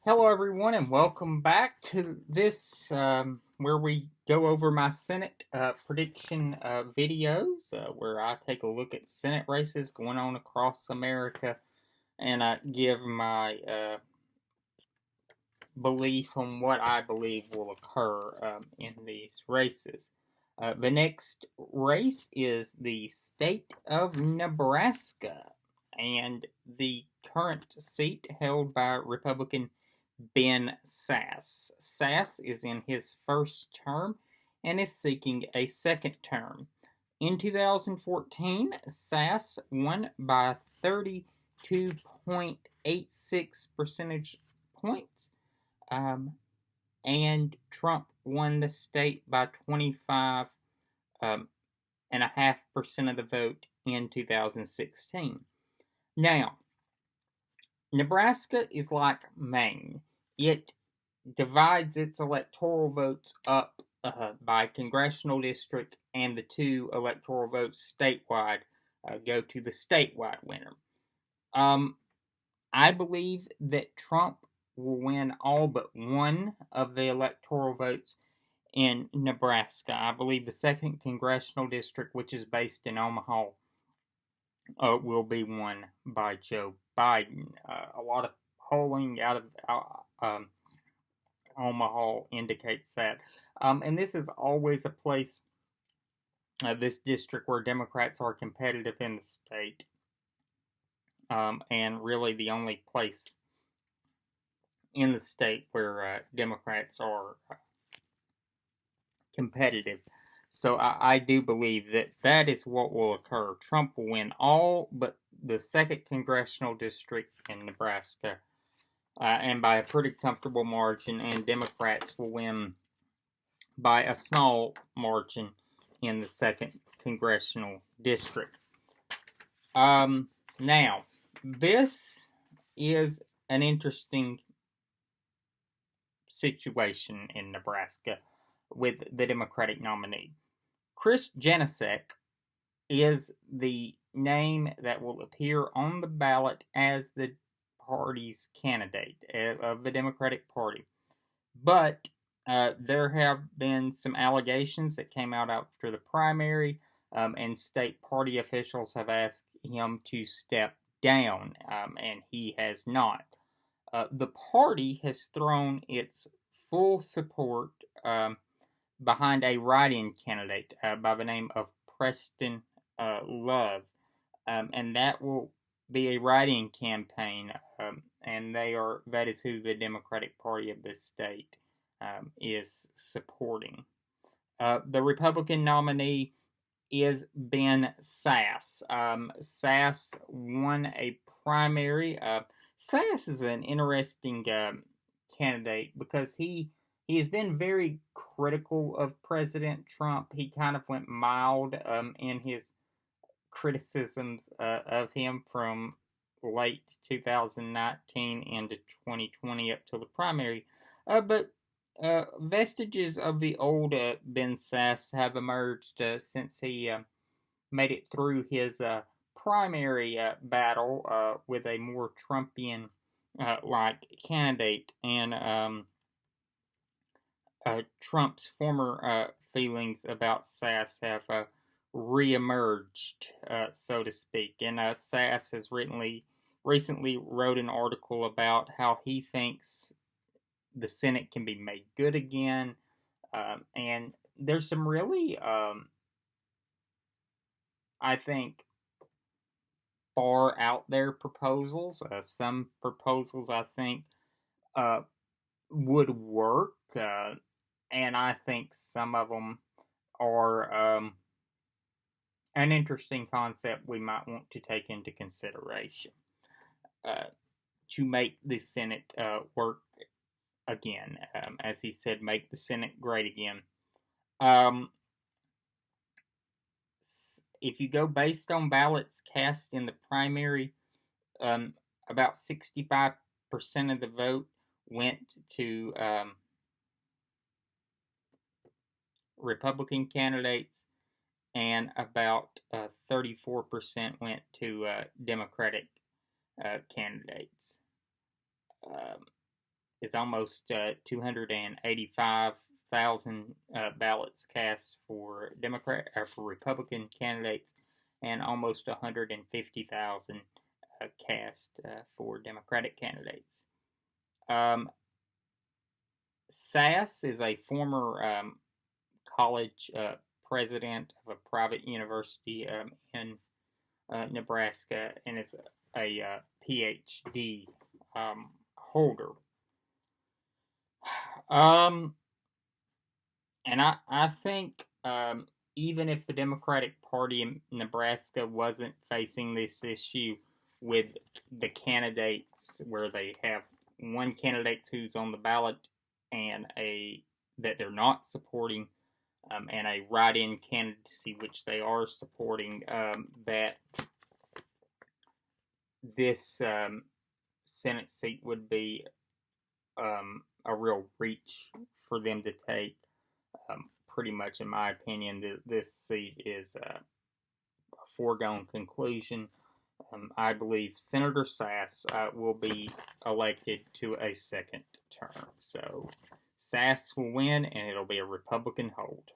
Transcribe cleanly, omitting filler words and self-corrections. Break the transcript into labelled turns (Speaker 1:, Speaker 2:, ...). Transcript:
Speaker 1: Hello, everyone, and welcome back to this where we go over my Senate prediction videos, where I take a look at Senate races going on across America, and I give my belief on what I believe will occur in these races. The next race is the state of Nebraska, and the current seat held by Republican Ben Sass. Sass is in his first term and is seeking a second term. In 2014, Sass won by 32.86 percentage points, um, and Trump won the state by 25 and a half percent of the vote in 2016. Now, Nebraska is like Maine. It divides its electoral votes up by congressional district, and the two electoral votes statewide go to the statewide winner. Um, I believe that Trump will win all but one of the electoral votes in Nebraska. I believe the second congressional district, which is based in Omaha, will be won by Joe Biden. A lot of polling out of Omaha indicates that. And this is always a place, this district, where Democrats are competitive in the state, and really the only place in the state where Democrats are competitive. So I do believe that that is what will occur. Trump will win all but the second congressional district in Nebraska, and by a pretty comfortable margin, and Democrats will win by a small margin in the second congressional district. Now, this is an interesting situation in Nebraska with the Democratic nominee. Chris Janicek is the name that will appear on the ballot as the party's candidate of the Democratic Party. But there have been some allegations that came out after the primary, and state party officials have asked him to step down, and he has not. The party has thrown its full support behind a write-in candidate by the name of Preston Love, and that will be a write-in campaign, and that is who the Democratic Party of this state is supporting. The Republican nominee is Ben Sass. Sass won a primary. Sass is an interesting candidate because he has been very critical of President Trump. He kind of went mild in his criticisms of him from late 2019 into 2020 up till the primary. But vestiges of the old Ben Sass have emerged since he made it through his primary battle with a more Trumpian like candidate, and Trump's former feelings about Sass have reemerged, so to speak. And Sass has recently wrote an article about how he thinks the Senate can be made good again, and there's some really, I think, far out there proposals. Some proposals I think would work, and I think some of them are an interesting concept we might want to take into consideration to make the Senate work again. As he said, make the Senate great again. If you go based on ballots cast in the primary, about 65% of the vote went to Republican candidates, and about 34% went to Democratic candidates. is almost 285,000 ballots cast for Democrat or for Republican candidates, and almost 150,000 cast for Democratic candidates. Sass is a former college president of a private university in Nebraska, and is a PhD holder. And I think even if the Democratic Party in Nebraska wasn't facing this issue with the candidates, where they have one candidate who's on the ballot and that they're not supporting, and a write-in candidacy which they are supporting, that this Senate seat would be a real reach for them to take. Pretty much, in my opinion, this seat is a foregone conclusion. I believe Senator Sass will be elected to a second term. So Sass will win, and it'll be a Republican hold.